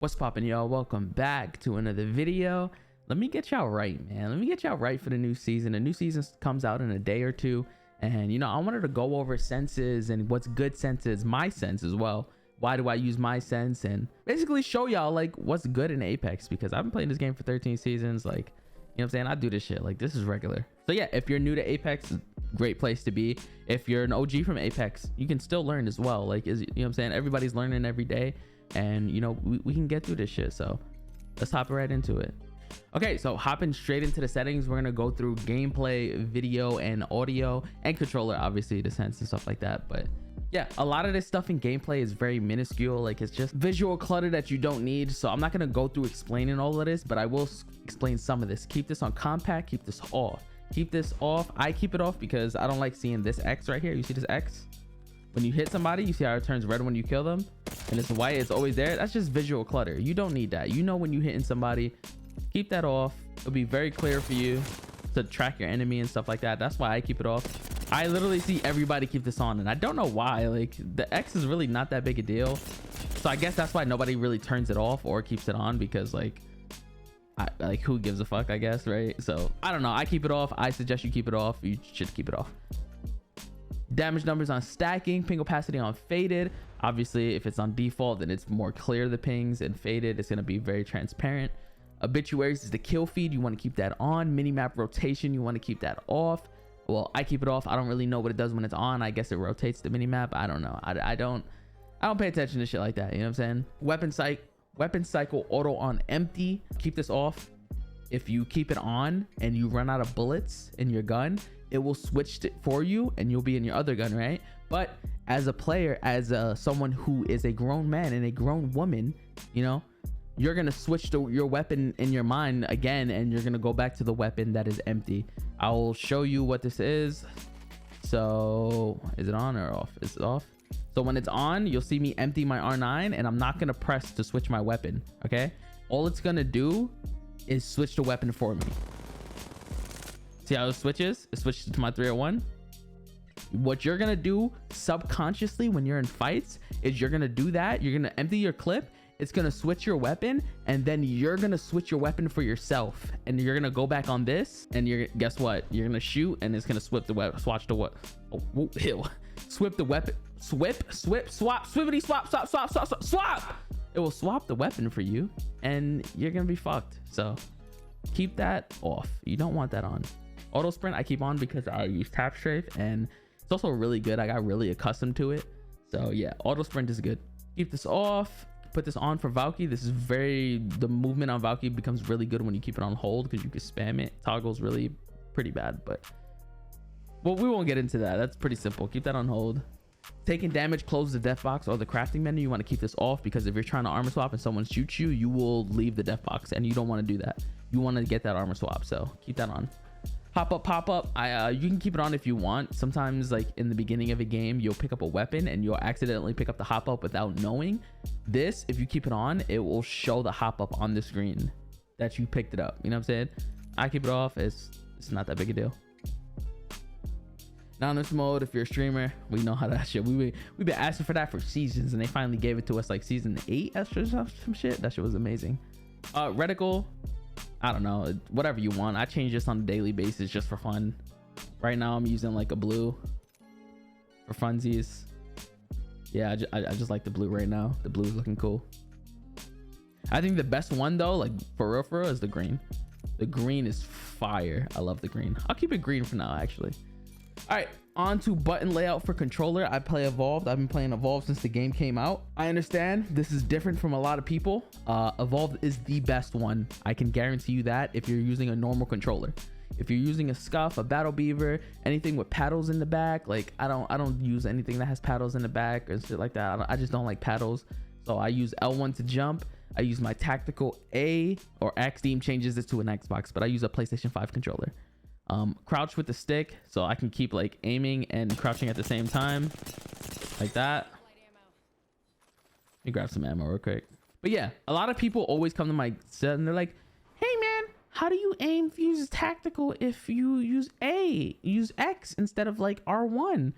What's poppin', y'all? Welcome back to another video. Let me get y'all right, man. Let me get y'all right for the new season. The new season comes out in a day or two, and I wanted to go over senses and what's good senses, my sense as well. Why do I use my sense, and basically show y'all like what's good in Apex, because I've been playing this game for 13 seasons. Like, what I'm saying? I do this shit like this is regular. So yeah, if you're new to Apex, great place to be. If you're an OG from Apex, you can still learn as well. Like, what I'm saying? Everybody's learning every day, and we can get through this shit. So let's hop right into it. Okay, so hopping straight into the settings, we're gonna go through gameplay, video, and audio, and controller, obviously the sense and stuff like that. But yeah, a lot of this stuff in gameplay is very minuscule. Like, it's just visual clutter that you don't need. So I'm not gonna go through explaining all of this, but I will explain some of this. Keep this on compact, keep this off. Keep this off. I keep it off because I don't like seeing this X right here. You see this X? When you hit somebody, you see how it turns red when you kill them, and it's white, it's always there. That's just visual clutter. You don't need that. When you're hitting somebody, keep that off. It'll be very clear for you to track your enemy and stuff like that. That's why I keep it off. I literally see everybody keep this on, and I don't know why. Like, the X is really not that big a deal, so I guess that's why nobody really turns it off or keeps it on, because like who gives a fuck, I guess, right? So I don't know. I keep it off. I suggest you keep it off. You should keep it off. Damage numbers on stacking, ping opacity on faded. Obviously, if it's on default, then it's more clear, the pings, and faded, it's going to be very transparent. Obituaries is the kill feed. You want to keep that on. Minimap rotation, you want to keep that off. Well, I keep it off. I don't really know what it does when it's on. I guess it rotates the minimap. I don't know. I don't pay attention to shit like that. You know what I'm saying? Weapon cycle auto on empty. Keep this off. If you keep it on and you run out of bullets in your gun, it will switch it for you and you'll be in your other gun, right? But as a player, as someone who is a grown man and a grown woman, you're gonna switch to your weapon in your mind again, and you're gonna go back to the weapon that is empty. I will show you what this is. So is it on or off? Is it off? So when it's on, you'll see me empty my R9, and I'm not gonna press to switch my weapon. Okay, all it's gonna do is switch the weapon for me. See how it switches? It switches to my 301. What you're gonna do subconsciously when you're in fights is you're gonna do that. You're gonna empty your clip. It's gonna switch your weapon, and then you're gonna switch your weapon for yourself, and you're gonna go back on this, and guess what? You're gonna shoot, and it's gonna swip the weapon. Swatch the what? Oh, ew. Swip the weapon. Swap, swippity swap. It will swap the weapon for you, and you're gonna be fucked. So keep that off. You don't want that on. Auto sprint I keep on because I use tap strafe, and it's also really good. I got really accustomed to it. So yeah, auto sprint is good. Keep this off. Put this on for Valky. This is the movement on Valky becomes really good when you keep it on hold, because you can spam it. Toggle's really pretty bad, but well, we won't get into that. That's pretty simple. Keep that on hold. Taking damage, close the death box or the crafting menu. You want to keep this off, because if you're trying to armor swap and someone shoots you, you will leave the death box, and you don't want to do that. You want to get that armor swap, so keep that on. Hop up, pop up. You can keep it on if you want. Sometimes, like in the beginning of a game, you'll pick up a weapon and you'll accidentally pick up the hop up without knowing. This, if you keep it on, it will show the hop up on the screen that you picked it up. You know what I'm saying? I keep it off. It's not that big a deal. Anonymous mode, if you're a streamer, we know how that shit. We've been asking for that for seasons, and they finally gave it to us like season 8 extra some shit. That shit was amazing. Reticle, I don't know, whatever you want. I change this on a daily basis just for fun. Right now I'm using like a blue for funsies. Yeah, I just like the blue right now. The blue is looking cool. I think the best one though, like for real, is the green. The green is fire. I love the green. I'll keep it green for now, actually. All right, on to button layout for controller. I play Evolved. I've been playing Evolved since the game came out. I understand this is different from a lot of people. Evolved is the best one. I can guarantee you that if you're using a normal controller. If you're using a Scuff, a Battle Beaver, anything with paddles in the back, like I don't use anything that has paddles in the back or shit like that. I just don't like paddles. So I use L1 to jump. I use my tactical A or X. Steam changes it to an Xbox, but I use a PlayStation 5 controller. Crouch with the stick, so I can keep like aiming and crouching at the same time, like that. Let me grab some ammo real quick. But yeah, a lot of people always come to my set and they're like, hey man, how do you aim if you use tactical if you use use X instead of like R1?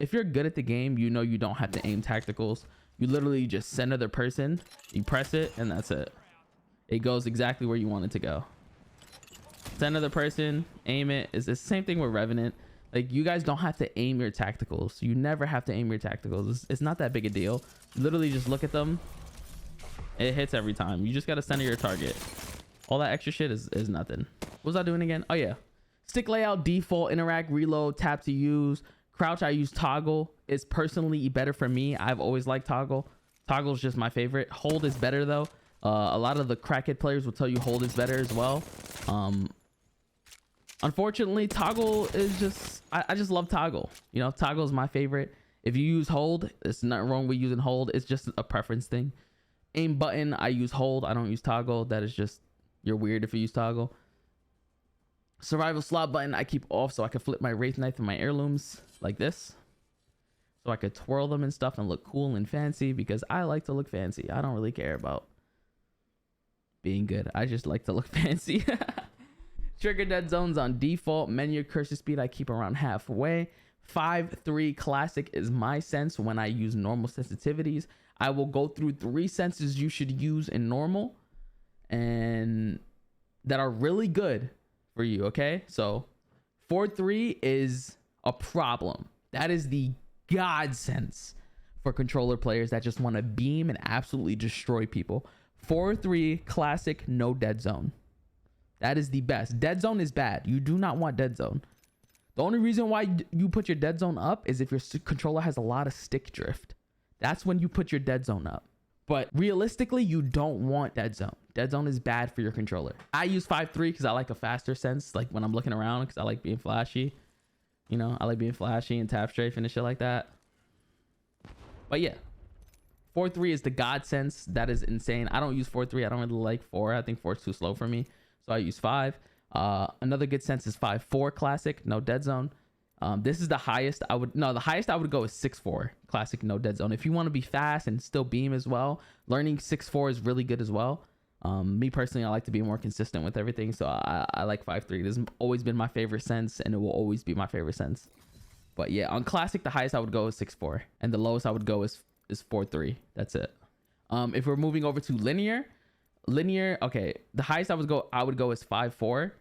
If you're good at the game, you don't have to aim tacticals. You literally just center the person, you press it, and that's it. It goes exactly where you want it to go. Center the person, aim it. It's the same thing with Revenant. Like, you guys don't have to aim your tacticals. You never have to aim your tacticals. It's not that big a deal. Literally just look at them. It hits every time. You just got to center your target. All that extra shit is nothing. What was I doing again? Oh yeah. Stick layout, default, interact, reload, tap to use. Crouch, I use toggle. It's personally better for me. I've always liked toggle. Toggle is just my favorite. Hold is better though. A lot of the crackhead players will tell you hold is better as well. Unfortunately, toggle is just, I just love toggle. You know, toggle is my favorite. If you use hold, it's nothing wrong with using hold. It's just a preference thing. Aim button, I use hold. I don't use toggle. That is just, you're weird if you use toggle. Survival slot button, I keep off so I can flip my wraith knife and my heirlooms like this. So I could twirl them and stuff and look cool and fancy, because I like to look fancy. I don't really care about being good. I just like to look fancy. Trigger dead zones on default. Menu cursor speed, I keep around halfway. 5-3 classic is my sense when I use normal sensitivities. I will go through 3 senses you should use in normal and that are really good for you. Okay, so 4-3 is a problem. That is the god sense for controller players that just want to beam and absolutely destroy people. 4-3 classic, no dead zone. That is the best. Dead zone is bad. You do not want dead zone. The only reason why you put your dead zone up is if your controller has a lot of stick drift. That's when you put your dead zone up. But realistically, you don't want dead zone. Dead zone is bad for your controller. I use 5-3 because I like a faster sense, like when I'm looking around, because I like being flashy. You know, I like being flashy and tap strafe and shit like that. But yeah, 4-3 is the god sense. That is insane. I don't use 4-3. I don't really like 4. I think 4 is too slow for me. So I use 5. Another good sense is 5-4 classic, no dead zone. This is the highest I would, no, the highest I would go is 6-4 classic, no dead zone. If you want to be fast and still beam as well, learning 6-4 is really good as well. Me personally, I like to be more consistent with everything. So I like 5-3. This has always been my favorite sense and it will always be my favorite sense. But yeah, on classic, the highest I would go is 6-4 and the lowest I would go is 4-3. That's it. If we're moving over to linear, okay, the highest I would go is 5-4.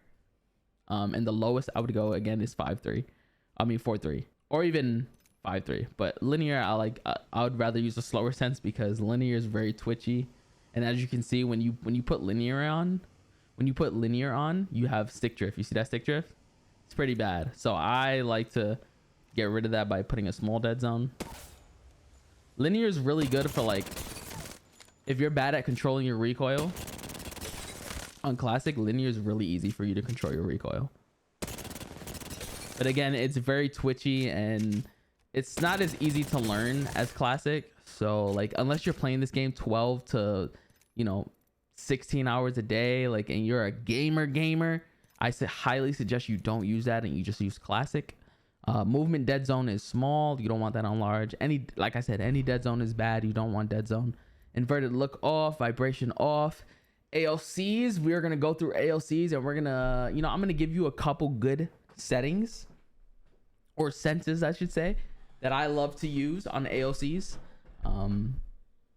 And the lowest I would go again is 5-3. I mean 4-3 or even 5-3. But linear, I would rather use a slower sense because linear is very twitchy. And as you can see, when you put linear on, you have stick drift. You see that stick drift? It's pretty bad. So I like to get rid of that by putting a small dead zone. Linear is really good for like if you're bad at controlling your recoil. On classic, linear is really easy for you to control your recoil. But again, it's very twitchy and it's not as easy to learn as classic. So like, unless you're playing this game 12 to, 16 hours a day, like, and you're a gamer, I highly suggest you don't use that and you just use classic. Movement dead zone is small. You don't want that on large. Like I said, any dead zone is bad. You don't want dead zone. Inverted look off, vibration off. ALCs, we're going to go through ALCs and we're going to, I'm going to give you a couple good settings or senses, I should say, that I love to use on ALCs.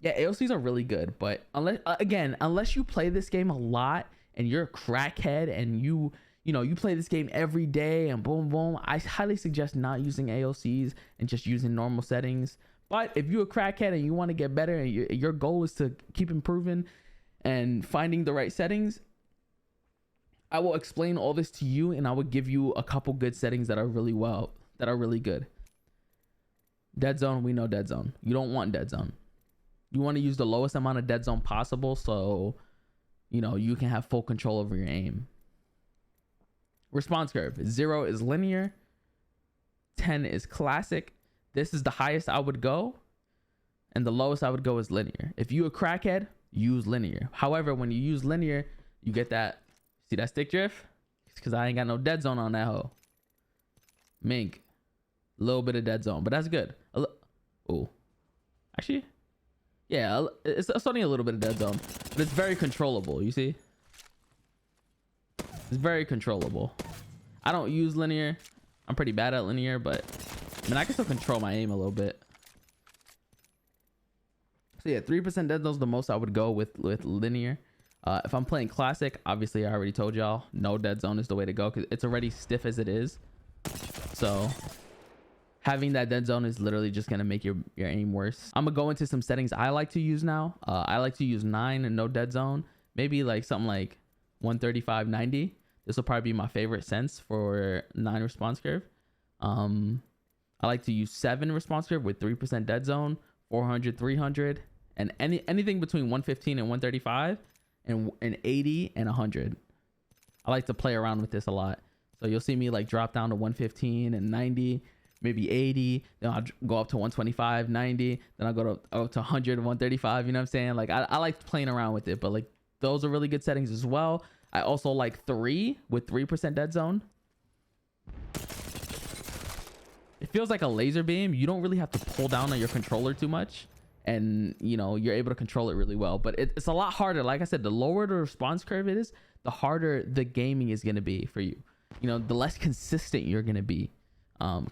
Yeah, ALCs are really good, but unless you play this game a lot and you're a crackhead and you play this game every day and boom, boom, I highly suggest not using ALCs and just using normal settings. But if you're a crackhead and you want to get better and your goal is to keep improving and finding the right settings, I will explain all this to you and I will give you a couple good settings that are really good. Dead zone, we know dead zone. You don't want dead zone. You want to use the lowest amount of dead zone possible so you can have full control over your aim. Response curve, 0 is linear, 10 is classic. This is the highest I would go and the lowest I would go is linear. If you a crackhead, use linear. However, when you use linear, you get that, see that stick drift? It's because I ain't got no dead zone on that hoe. Mink, a little bit of dead zone, but that's good. Oh, actually, yeah, it's only a little bit of dead zone, but it's very controllable. You see, it's very controllable. I don't use linear. I'm pretty bad at linear, but I mean, I can still control my aim a little bit. So yeah, 3% dead zone's the most I would go with linear. If I'm playing classic, obviously I already told y'all no dead zone is the way to go because it's already stiff as it is. So having that dead zone is literally just gonna make your aim worse. I'm gonna go into some settings I like to use now. I like to use 9 and no dead zone. Maybe like something like 135, 90. This will probably be my favorite sense for 9 response curve. I like to use 7 response curve with 3% dead zone, 400, 300, and anything between 115 and 135, and 80 and 100. I like to play around with this a lot. So you'll see me like drop down to 115 and 90, maybe 80. Then I'll go up to 125, 90. Then I'll go up to 100, 135. You know what I'm saying? Like I like playing around with it, but like those are really good settings as well. I also like 3 with 3% dead zone. It feels like a laser beam. You don't really have to pull down on your controller too much, and you know you're able to control it really well. But it's a lot harder. Like I said, the lower the response curve it is, the harder the gaming is going to be for you. You know, the less consistent you're going to be.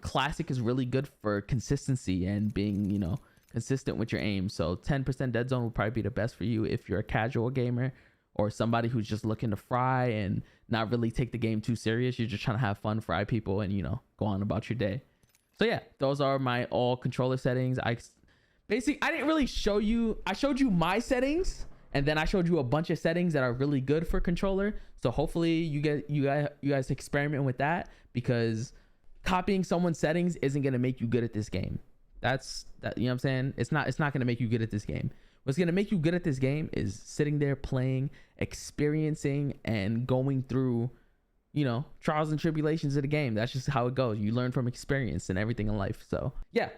Classic is really good for consistency and being, you know, consistent with your aim. So 10% dead zone will probably be the best for you if you're a casual gamer or somebody who's just looking to fry and not really take the game too serious. You're just trying to have fun, fry people, and, you know, go on about your day. So yeah, those are my all controller settings. I didn't really show you. I showed you my settings, and then I showed you a bunch of settings that are really good for controller. So hopefully you guys experiment with that, because copying someone's settings isn't gonna make you good at this game. That's that, you know what I'm saying? It's not gonna make you good at this game. What's gonna make you good at this game is sitting there playing, experiencing, and going through, you know, trials and tribulations of the game. That's just how it goes. You learn from experience and everything in life. So yeah,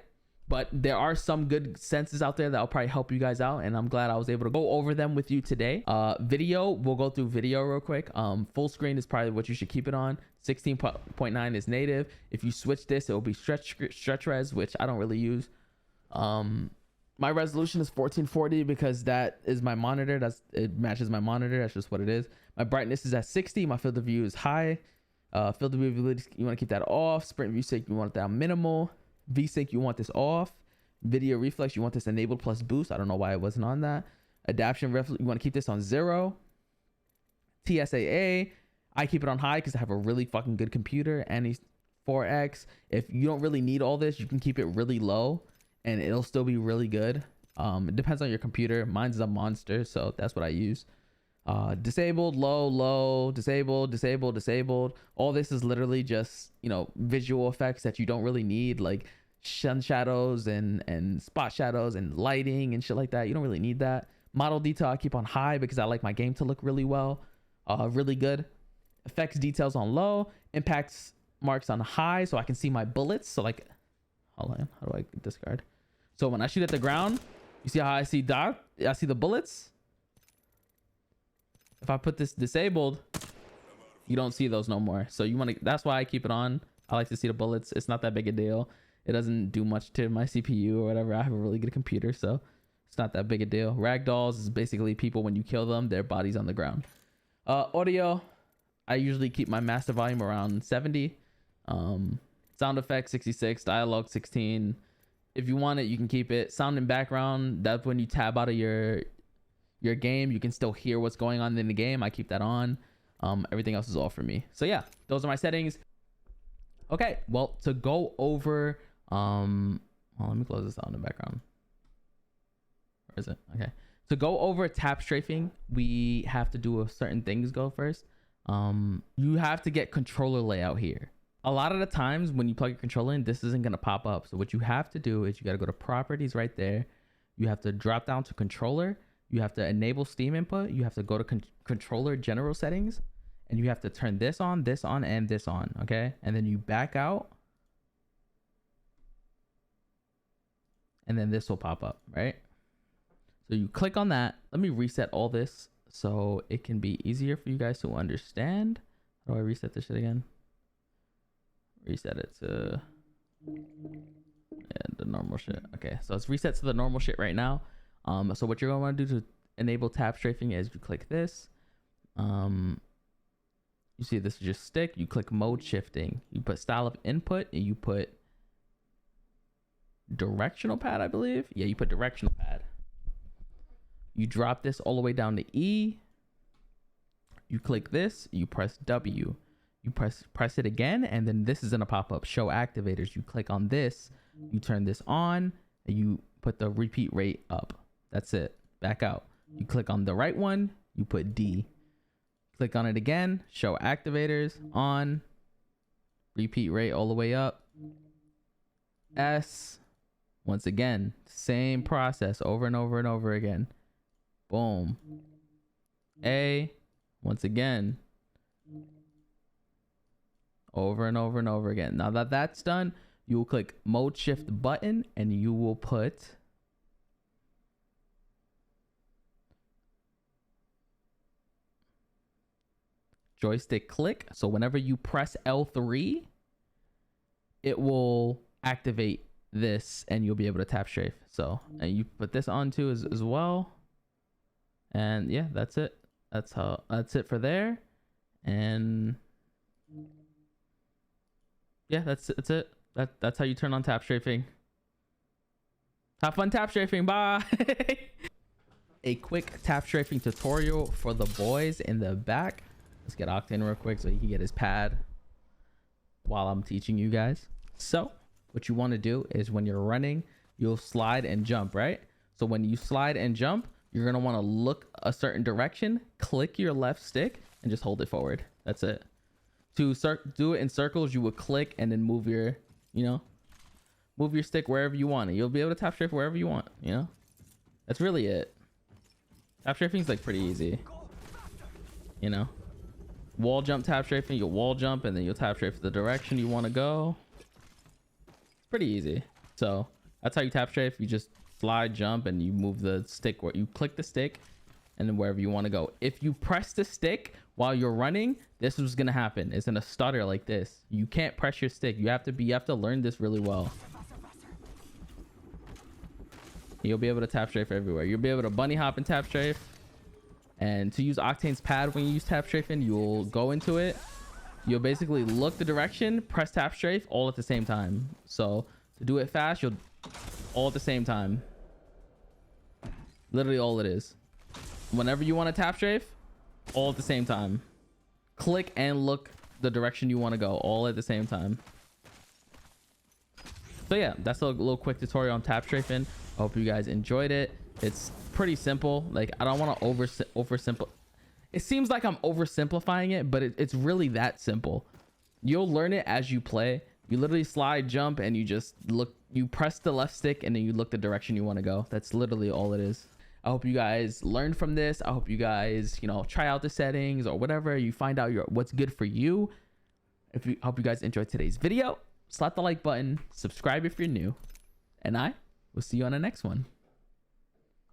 but there are some good senses out there that will probably help you guys out, and I'm glad I was able to go over them with you today. Video, we'll go through video real quick. Full screen is probably what you should keep it on. 16.9 is native. If you switch this, it will be stretch res, which I don't really use. My resolution is 1440 because that is my monitor. It matches my monitor. That's just what it is. My brightness is at 60. My field of view is high. Field of view, you want to keep that off. Sprint view sync, you want that minimal. VSync, you want this off. Video reflex, you want this enabled plus boost. I don't know why it wasn't on that. Adaption reflex, you want to keep this on 0. TSAA, I keep it on high because I have a really fucking good computer. And 4X, if you don't really need all this, you can keep it really low and it'll still be really good. It depends on your computer. Mine's a monster, so that's what I use. Disabled, low, disabled. All this is literally just, you know, visual effects that you don't really need, like sun shadows and spot shadows and lighting and shit like that. You don't really need that. Model detail I keep on high because I like my game to look really well, really good. Effects details on low. Impacts marks on high so I can see my bullets. So like, hold on, how do I discard? So when I shoot at the ground, you see how I see the bullets. If I put this disabled, you don't see those no more. So you want to, that's why I keep it on. I like to see the bullets. It's not that big a deal. It doesn't do much to my CPU or whatever. I have a really good computer, so it's not that big a deal. Ragdolls is basically people, when you kill them, their body's on the ground. Audio, I usually keep my master volume around 70. Sound effects 66, dialogue 16. If you want it, you can keep it. Sound and background, that's when you tab out of your game, you can still hear what's going on in the game. I keep that on. Everything else is all for me. So yeah, those are my settings. Okay, well, to go over well, let me close this out in the background. Where is it? Okay, to go over tap strafing, we have to do certain things go first. You have to get controller layout here. A lot of the times when you plug your controller in, this isn't going to pop up. So what you have to do is you got to go to properties right there. You have to drop down to controller. You have to enable Steam input. You have to go to controller general settings, and you have to turn this on, and this on. Okay. And then you back out, and then this will pop up, right? So you click on that. Let me reset all this so it can be easier for you guys to understand. How do I reset this shit again? Reset it to the normal shit. Okay, so it's reset to the normal shit right now. So what you're gonna want to do to enable tap strafing is you click this. You see this is just stick. You click mode shifting. You put style of input, and you put directional pad, I believe. Yeah, you put directional pad. You drop this all the way down to E. You click this, you press W. You press it again, and then this is gonna pop up, show activators. You click on this, you turn this on, and you put the repeat rate up. That's it. Back out. You click on the right one, you put D. Click on it again, show activators, on, repeat rate all the way up. S, once again, same process over and over and over again. Boom. A, once again, over and over and over again. Now that that's done, you will click mode shift button and you will put joystick click. So whenever you press L3, it will activate this and you'll be able to tap strafe. So, and you put this on too as well. And yeah, that's it. That's it for there. And yeah, that's it. That's how you turn on tap strafing. Have fun tap strafing. Bye. A quick tap strafing tutorial for the boys in the back. Let's get Octane real quick so he can get his pad while I'm teaching you guys. So what you want to do is when you're running, you'll slide and jump, right? So when you slide and jump, you're going to want to look a certain direction, click your left stick and just hold it forward. That's it. To do it in circles, you would click and then move your, move your stick wherever you want. You'll be able to tap strafe wherever you want, That's really it. Tap strafing is like pretty easy, Wall jump tap strafing, you'll wall jump and then you'll tap strafe the direction you want to go. It's pretty easy. So that's how you tap strafe. You just slide, jump, and you move the stick where you click the stick and then wherever you want to go. If you press the stick while you're running, this is gonna happen. It's gonna stutter like this. You can't press your stick. You have to learn this really well. You'll be able to tap strafe everywhere. You'll be able to bunny hop and tap strafe. And to use Octane's pad when you use tap strafing, you'll go into it. You'll basically look the direction, press tap strafe all at the same time. So to do it fast, you'll all at the same time. Literally all it is. Whenever you want to tap strafe, all at the same time. Click and look the direction you want to go all at the same time. So yeah, that's a little quick tutorial on tap strafing. I hope you guys enjoyed it. It's pretty simple. Like, I don't want to oversimplify. It seems like I'm oversimplifying it, but it's really that simple. You'll learn it as you play. You literally slide, jump, and you just look. You press the left stick and then you look the direction you want to go. That's literally all it is. I hope you guys learn from this. I hope you guys, try out the settings or whatever. You find out what's good for you. I hope you guys enjoyed today's video. Slap the like button, subscribe if you're new, and I will see you on the next one.